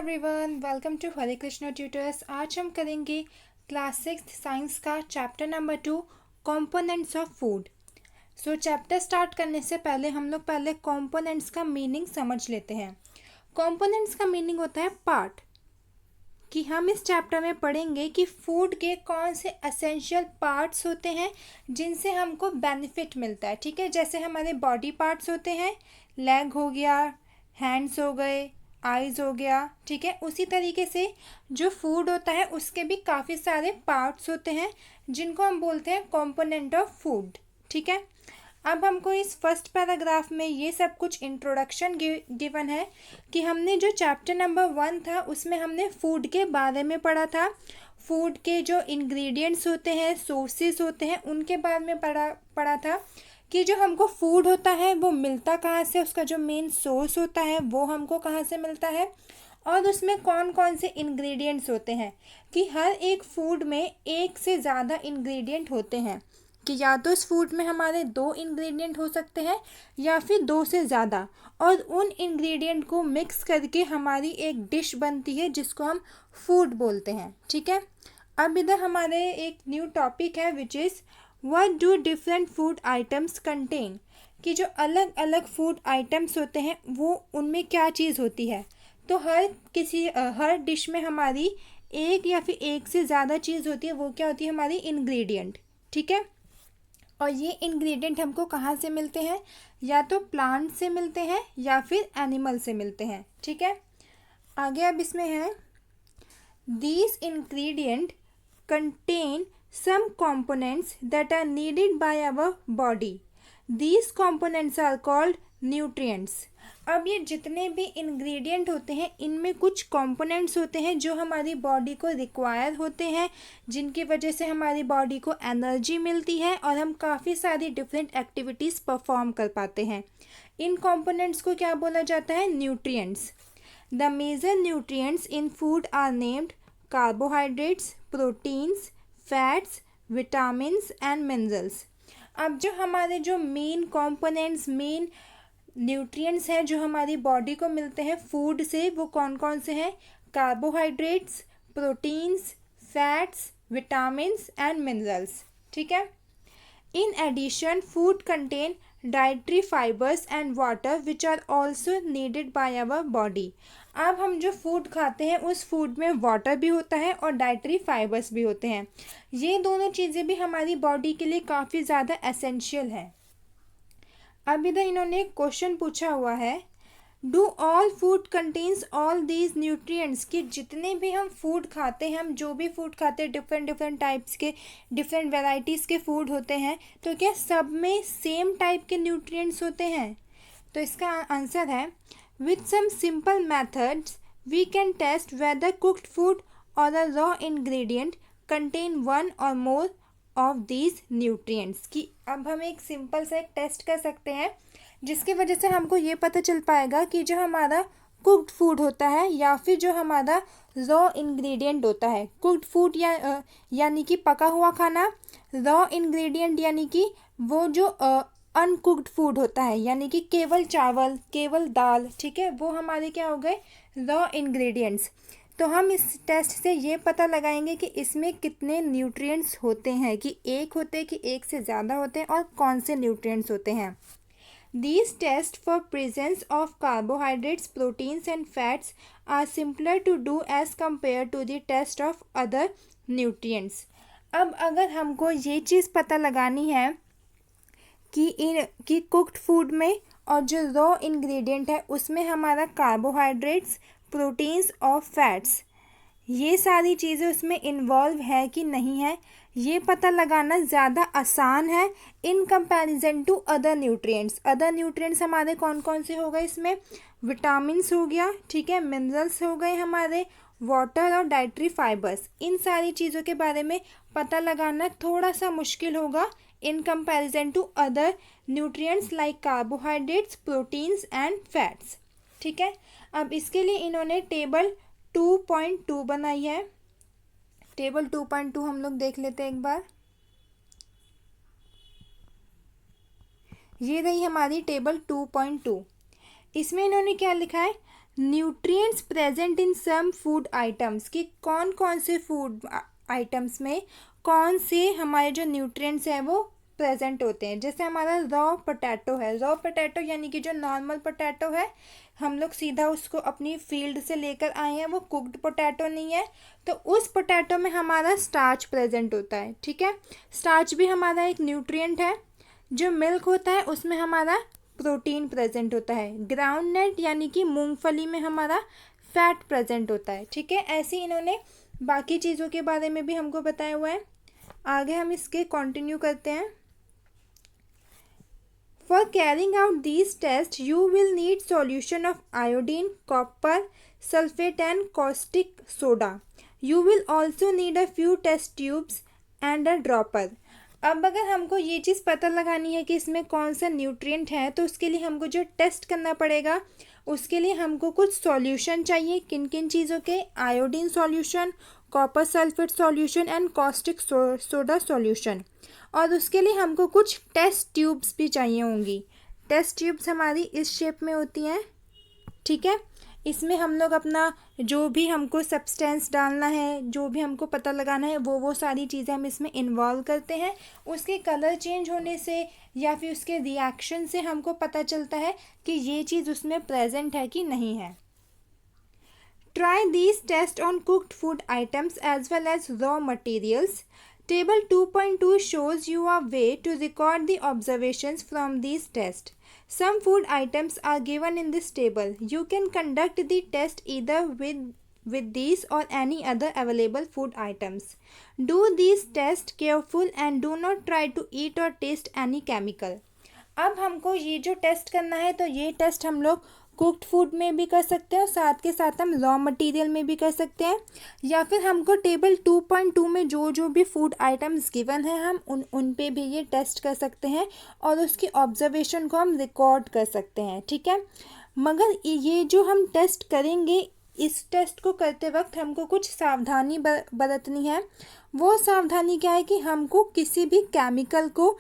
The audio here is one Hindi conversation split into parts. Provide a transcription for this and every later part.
Everyone, welcome to Hare Krishna tutors. आज हम करेंगे क्लास 6 साइंस का chapter number 2 components of food. So chapter start करने से पहले हम लोग पहले कंपोनेंट्स का मीनिंग समझ लेते हैं। कंपोनेंट्स का मीनिंग होता है पार्ट, कि हम इस चैप्टर में पढ़ेंगे कि फूड के कौन से एसेंशियल पार्ट्स होते हैं जिनसे हमको बेनिफिट मिलता है। ठीक है, जैसे हमारे बॉडी पार्ट्स होते हैं, लेग हो गया, हैंड्स हो गए, आइज़ हो गया। ठीक है, उसी तरीके से जो फूड होता है उसके भी काफ़ी सारे पार्ट्स होते हैं जिनको हम बोलते हैं कंपोनेंट ऑफ फूड। ठीक है, अब हमको इस फर्स्ट पैराग्राफ में ये सब कुछ इंट्रोडक्शन गिवन है कि हमने जो चैप्टर नंबर 1 था उसमें हमने फूड के बारे में पढ़ा था। फूड के जो इंग्रेडिएंट्स होते हैं, सोर्सेस होते हैं, उनके बारे में पढ़ा था कि जो हमको फूड होता है वो मिलता कहाँ से, उसका जो मेन सोर्स होता है वो हमको कहाँ से मिलता है, और उसमें कौन कौन से इंग्रेडिएंट्स होते हैं। कि हर एक फूड में एक से ज़्यादा इंग्रेडिएंट होते हैं, कि या तो इस फूड में हमारे 2 इंग्रेडिएंट हो सकते हैं या फिर 2 से ज़्यादा, और उन इंग्रेडिएंट को मिक्स करके हमारी एक डिश बनती है जिसको हम फूड बोलते हैं। ठीक है, अब इधर हमारे एक न्यू टॉपिक है which is what do different food items contain, कि जो अलग अलग फूड आइटम्स होते हैं वो उनमें क्या चीज़ होती है। तो हर डिश में हमारी एक या फिर एक से ज़्यादा चीज़ होती है, वो क्या होती है, हमारी इंग्रेडिएंट। ठीक है, और ये इंग्रेडिएंट हमको कहाँ से मिलते हैं, या तो प्लांट से मिलते हैं या फिर एनिमल से मिलते हैं। ठीक है, आगे अब इसमें है these ingredient contain some components that are needed by our body. These components are called nutrients. अब ये जितने भी इंग्रेडिएंट होते हैं इनमें कुछ कंपोनेंट्स होते हैं जो हमारी बॉडी को रिक्वायर होते हैं, जिनकी वजह से हमारी बॉडी को एनर्जी मिलती है और हम काफ़ी सारी डिफरेंट एक्टिविटीज़ परफॉर्म कर पाते हैं। इन कंपोनेंट्स को क्या बोला जाता है, nutrients. The major nutrients in food are named carbohydrates, proteins, fats, vitamins and minerals. अब जो हमारे जो मेन कंपोनेंट्स, मेन न्यूट्रिएंट्स हैं जो हमारी बॉडी को मिलते हैं फूड से, वो कौन कौन से हैं, carbohydrates, proteins, fats, vitamins and minerals. ठीक है, in addition food contain dietary fibres and water which are also needed by our body. अब हम जो फूड खाते हैं उस फूड में वाटर भी होता है और डाइटरी फाइबर्स भी होते हैं। ये दोनों चीज़ें भी हमारी बॉडी के लिए काफ़ी ज़्यादा एसेंशियल है। अब इधर इन्होंने एक क्वेश्चन पूछा हुआ है, do all food contains all these nutrients, कि जितने भी हम फूड खाते हैं, हम जो भी फूड खाते हैं, डिफरेंट टाइप्स के, डिफरेंट वेराइटीज़ के फूड होते हैं, तो क्या सब में सेम टाइप के न्यूट्रिएंट्स होते हैं। तो इसका आंसर है with some simple methods we can test whether cooked food और a raw ingredient contain one और मोर ऑफ दीज न्यूट्रिएंट्स। कि अब हम एक सिंपल सा एक टेस्ट कर सकते हैं जिसकी वजह से हमको ये पता चल पाएगा कि जो हमारा कुक्ड फूड होता है या फिर जो हमारा रॉ इंग्रेडिएंट होता है। कुक्ड फूड यानी कि पका हुआ खाना, रॉ इंग्रेडिएंट यानी कि वो जो अनकुक्ड फूड होता है, यानी कि केवल चावल, केवल दाल। ठीक है, वो हमारे क्या हो गए, रॉ इंग्रेडिएंट्स। तो हम इस टेस्ट से ये पता लगाएंगे कि इसमें कितने न्यूट्रिएंट्स होते हैं, कि एक होते हैं कि एक से ज़्यादा होते हैं, और कौन से न्यूट्रिएंट्स होते हैं। These tests for presence of carbohydrates, proteins and fats are simpler to do as compared to the test of other nutrients. अब अगर हमको ये चीज़ पता लगानी है कि कुक्ड फूड में और जो रॉ इंग्रेडिएंट है उसमें हमारा कार्बोहाइड्रेट्स, प्रोटीन्स और फैट्स, ये सारी चीज़ें उसमें इन्वॉल्व है कि नहीं है, ये पता लगाना ज़्यादा आसान है in comparison to other nutrients. Other nutrients हमारे कौन कौन से हो गए, इसमें विटामिन्स हो गया, ठीक है, मिनरल्स हो गए हमारे, वाटर और डाइटरी फाइबर्स। इन सारी चीज़ों के बारे में पता लगाना थोड़ा सा मुश्किल होगा in comparison to other nutrients like carbohydrates, proteins and fats. ठीक है, अब इसके लिए इन्होंने टेबल 2.2 बनाई है। टेबल 2.2 हम लोग देख लेते हैं एक बार। ये रही हमारी टेबल 2.2। इसमें इन्होंने क्या लिखा है, nutrients present in some food items, कि कौन कौन से फूड आइटम्स में कौन से हमारे जो न्यूट्रिएंट्स हैं वो प्रेजेंट होते हैं। जैसे हमारा रॉ पोटैटो है, रॉ पोटैटो यानी कि जो नॉर्मल पोटैटो है, हम लोग सीधा उसको अपनी फील्ड से लेकर आए हैं, वो कुक्ड पोटैटो नहीं है, तो उस पोटैटो में हमारा स्टार्च प्रेजेंट होता है। ठीक है, स्टार्च भी हमारा एक न्यूट्रिएंट है। जो मिल्क होता है उसमें हमारा प्रोटीन प्रेजेंट होता है। ग्राउंडनट यानी कि मूंगफली में हमारा फैट प्रेजेंट होता है। ठीक है, ऐसे ही इन्होंने बाकी चीज़ों के बारे में भी हमको बताया हुआ है। आगे हम इसके कंटिन्यू करते हैं। For carrying out these tests, you will need solution of iodine, copper, sulfate and caustic soda. You will also need a few test tubes and a dropper. अब अगर हमको ये चीज़ पता लगानी है कि इसमें कौन सा न्यूट्रिएंट है, तो उसके लिए हमको जो टेस्ट करना पड़ेगा, उसके लिए हमको कुछ सॉल्यूशन चाहिए। किन किन चीज़ों के? Iodine solution, copper sulphate solution and caustic soda solution. और उसके लिए हमको कुछ टेस्ट ट्यूब्स भी चाहिए होंगी। टेस्ट ट्यूब्स हमारी इस शेप में होती हैं। ठीक है, इसमें हम लोग अपना जो भी हमको सब्सटेंस डालना है, जो भी हमको पता लगाना है, वो सारी चीज़ें हम इसमें इन्वॉल्व करते हैं। उसके कलर चेंज होने से या फिर उसके रिएक्शन से हमको पता चलता है कि ये चीज़ उसमें प्रेजेंट है कि नहीं है। Try these tests on cooked food items as well as raw materials. Table 2.2 shows you a way to record the observations from these tests. Some food items are given in this table. You can conduct the test either with these or any other available food items. Do these tests careful and do not try to eat or taste any chemical. अब हमको ये जो टेस्ट करना है, तो ये टेस्ट हम लोग कुक्ड फूड में भी कर सकते हैं और साथ के साथ हम रॉ मटेरियल में भी कर सकते हैं, या फिर हमको टेबल 2.2 में जो भी फूड आइटम्स गिवन है हम उन पे भी ये टेस्ट कर सकते हैं और उसकी ऑब्जर्वेशन को हम रिकॉर्ड कर सकते हैं। ठीक है, मगर ये जो हम टेस्ट करेंगे, इस टेस्ट को करते वक्त हमको कुछ सावधानी बरतनी है। वो सावधानी क्या है कि हमको किसी भी केमिकल को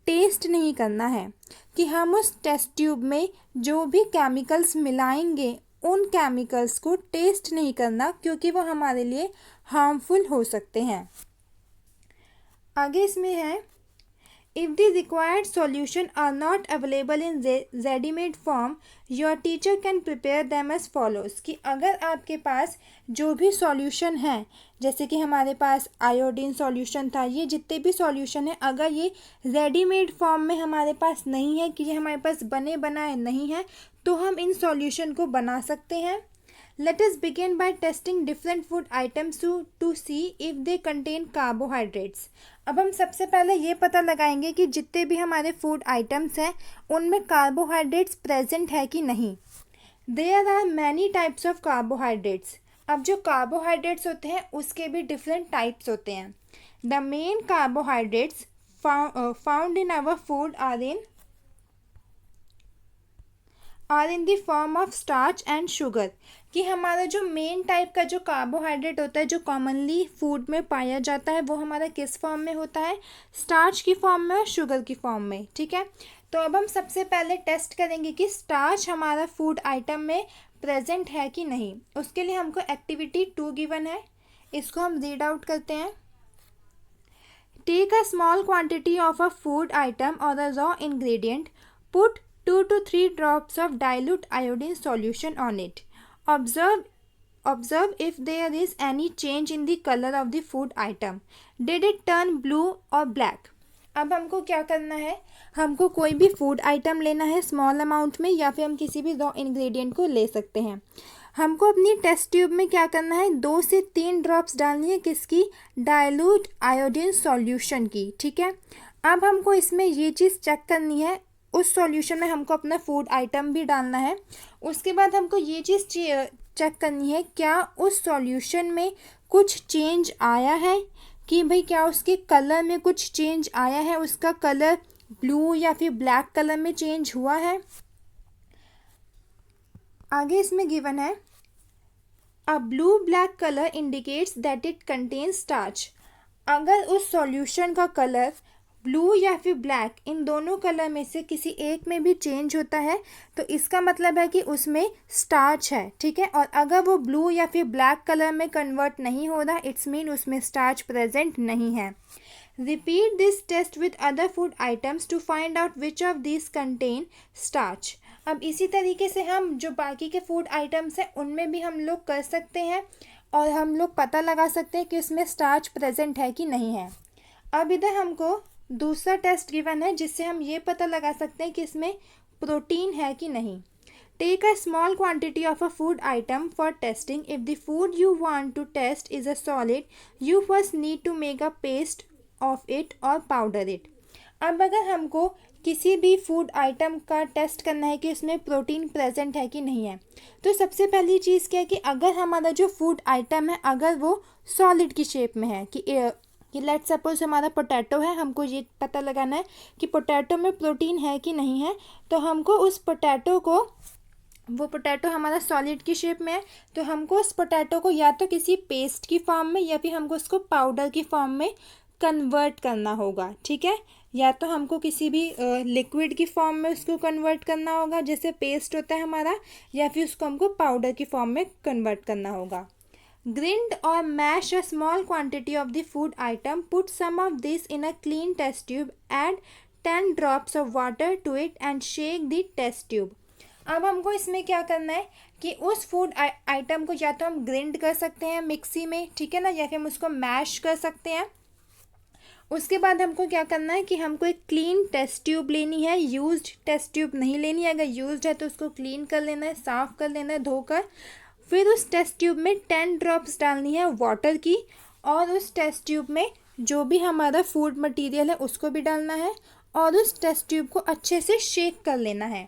टेस्ट नहीं करना है, कि हम उस टेस्ट ट्यूब में जो भी केमिकल्स मिलाएंगे उन केमिकल्स को टेस्ट नहीं करना, क्योंकि वो हमारे लिए हार्मफुल हो सकते हैं। आगे इसमें है, if the required solution are not available in readymade form, your teacher can prepare them as follows, कि अगर आपके पास जो भी सॉल्यूशन है, जैसे कि हमारे पास आयोडीन सॉल्यूशन था, ये जितने भी सॉल्यूशन है, अगर ये रेडीमेड फॉर्म में हमारे पास नहीं है, कि ये हमारे पास बने बनाए नहीं है, तो हम इन सॉल्यूशन को बना सकते हैं। Let us begin by testing different food items to see if they contain carbohydrates. अब हम सबसे पहले ये पता लगाएंगे कि जितने भी हमारे फूड आइटम्स हैं उनमें कार्बोहाइड्रेट्स प्रेजेंट है कि नहीं। There are many types of carbohydrates. अब जो कार्बोहाइड्रेट्स होते हैं उसके भी डिफरेंट टाइप्स होते हैं। The main carbohydrates found in our food are in the form of starch and sugar, कि हमारा जो मेन टाइप का जो कार्बोहाइड्रेट होता है जो कॉमनली फूड में पाया जाता है, वो हमारा किस फॉर्म में होता है? स्टार्च की फॉर्म में और शुगर की फॉर्म में। ठीक है, तो अब हम सबसे पहले टेस्ट करेंगे कि स्टार्च हमारा फूड आइटम में प्रेजेंट है कि नहीं। उसके लिए हमको एक्टिविटी 2 गिवन है, इसको हम रीड आउट करते हैं। Take a small quantity of a food item और a raw ingredient, put 2 to 3 drops of dilute iodine solution on it. Observe if there is any change in the color of the food item. Did it turn blue or black? अब हमको क्या करना है, हमको कोई भी फूड आइटम लेना है स्मॉल अमाउंट में, या फिर हम किसी भी रॉ इंग्रेडिएंट को ले सकते हैं। हमको अपनी टेस्ट ट्यूब में क्या करना है, 2 से 3 ड्रॉप्स डालनी है, किसकी? डाइल्यूट आयोडीन सॉल्यूशन की। ठीक है, अब हमको इसमें ये चीज़ चेक करनी है, उस सॉल्यूशन में हमको अपना फूड आइटम भी डालना है। उसके बाद हमको ये चीज़ चेक करनी है, क्या उस सॉल्यूशन में कुछ चेंज आया है, कि भाई क्या उसके कलर में कुछ चेंज आया है, उसका कलर ब्लू या फिर ब्लैक कलर में चेंज हुआ है। आगे इसमें गिवन है, a blue black colour indicates that it contains starch. अगर उस सॉल्यूशन का कलर ब्लू या फिर ब्लैक, इन दोनों कलर में से किसी एक में भी चेंज होता है तो इसका मतलब है कि उसमें स्टार्च है, ठीक है। और अगर वो ब्लू या फिर ब्लैक कलर में कन्वर्ट नहीं हो रहा, इट्स मीन उसमें स्टार्च प्रेजेंट नहीं है। Repeat this test with other food items to find out which of this contain starch. अब इसी तरीके से हम जो बाकी के फूड आइटम्स हैं उनमें भी हम लोग कर सकते हैं और हम लोग पता लगा सकते हैं कि उसमें स्टार्च प्रेजेंट है कि नहीं है। अब इधर हमको दूसरा टेस्ट गिवन है जिससे हम ये पता लगा सकते हैं कि इसमें प्रोटीन है कि नहीं। Take a small quantity of a food item for testing. If the food you want to test is a solid, you first need to make a paste of it or powder it. अब अगर हमको किसी भी फूड आइटम का टेस्ट करना है कि उसमें प्रोटीन प्रेजेंट है कि नहीं है, तो सबसे पहली चीज़ क्या है कि अगर हमारा जो फूड आइटम है अगर वो सॉलिड की शेप में है कि लेट्स सपोज हमारा पोटैटो है, हमको ये पता लगाना है कि पोटैटो में प्रोटीन है कि नहीं है, तो हमको उस पोटैटो को, वो पोटैटो हमारा सॉलिड की शेप में है तो हमको उस पोटैटो को या तो किसी पेस्ट की फॉर्म में या फिर हमको उसको पाउडर की फॉर्म में कन्वर्ट करना होगा, ठीक है। या तो हमको किसी भी लिक्विड की फॉर्म में उसको कन्वर्ट करना होगा जैसे पेस्ट होता है हमारा, या फिर उसको हमको पाउडर की फॉर्म में कन्वर्ट करना होगा। Grind or mash a small quantity of the food item. Put some of this in a clean test tube. Add 10 drops of water to it and shake the test tube. अब हमको इसमें क्या करना है कि उस फूड आइटम को या तो हम ग्रिंड कर सकते हैं मिक्सी में, ठीक है ना, या फिर हम उसको मैश कर सकते हैं। उसके बाद हमको क्या करना है कि हमको एक क्लीन टेस्ट ट्यूब लेनी है, यूज्ड टेस्ट ट्यूब नहीं लेनी है। अगर यूज्ड है तो उसको क्लीन कर लेना है, साफ़ कर लेना है धोकर। फिर उस टेस्ट ट्यूब में 10 ड्रॉप्स डालनी है वाटर की, और उस टेस्ट ट्यूब में जो भी हमारा फूड मटेरियल है उसको भी डालना है और उस टेस्ट ट्यूब को अच्छे से शेक कर लेना है।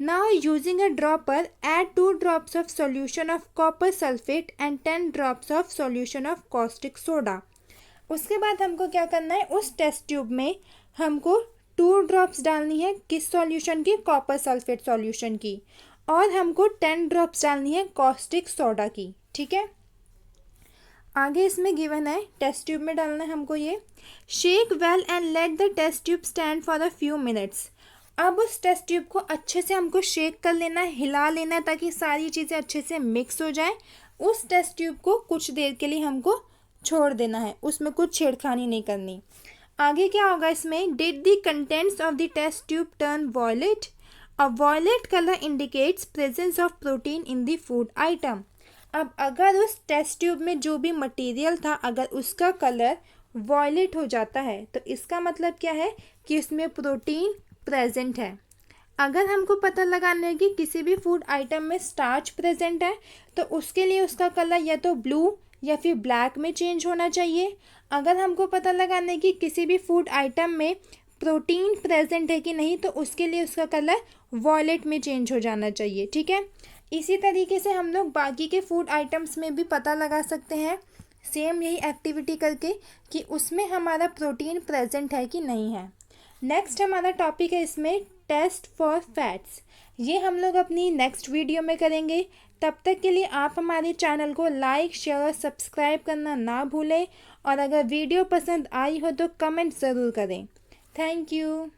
Now using a dropper add 2 drops of solution of copper sulphate and 10 drops of solution of caustic soda. उसके बाद हमको क्या करना है, उस टेस्ट ट्यूब में हमको 2 ड्रॉप्स डालनी है किस सॉल्यूशन की, कॉपर सल्फेट सॉल्यूशन की, और हमको 10 ड्रॉप्स डालनी है कॉस्टिक सोडा की, ठीक है। आगे इसमें गिवन है टेस्ट ट्यूब में डालना है हमको ये। Shake well and let the test tube stand for a few minutes. अब उस टेस्ट ट्यूब को अच्छे से हमको शेक कर लेना है, हिला लेना है ताकि सारी चीज़ें अच्छे से मिक्स हो जाए। उस टेस्ट ट्यूब को कुछ देर के लिए हमको छोड़ देना है, उसमें कुछ छेड़खानी नहीं करनी। आगे क्या होगा इसमें, did the contents of the test tube turn violet. A violet color indicates presence of protein in the food item. अब अगर उस टेस्ट ट्यूब में जो भी मटेरियल था अगर उसका कलर वॉयलेट हो जाता है तो इसका मतलब क्या है कि उसमें प्रोटीन प्रेजेंट है। अगर हमको पता लगाना है कि किसी भी फूड आइटम में स्टार्च प्रेजेंट है तो उसके लिए उसका कलर या तो ब्लू या फिर ब्लैक में चेंज होना चाहिए। अगर हमको पता लगाना है कि किसी भी फूड आइटम में प्रोटीन प्रेजेंट है कि नहीं तो उसके लिए उसका कलर वॉयलेट में चेंज हो जाना चाहिए, ठीक है। इसी तरीके से हम लोग बाकी के फूड आइटम्स में भी पता लगा सकते हैं सेम यही एक्टिविटी करके कि उसमें हमारा प्रोटीन प्रेजेंट है कि नहीं है। नेक्स्ट हमारा टॉपिक है इसमें टेस्ट फॉर फैट्स। ये हम लोग अपनी नेक्स्ट वीडियो में करेंगे। तब तक के लिए आप हमारे चैनल को लाइक शेयर और सब्सक्राइब करना ना भूलें और अगर वीडियो पसंद आई हो तो कमेंट ज़रूर करें। Thank you.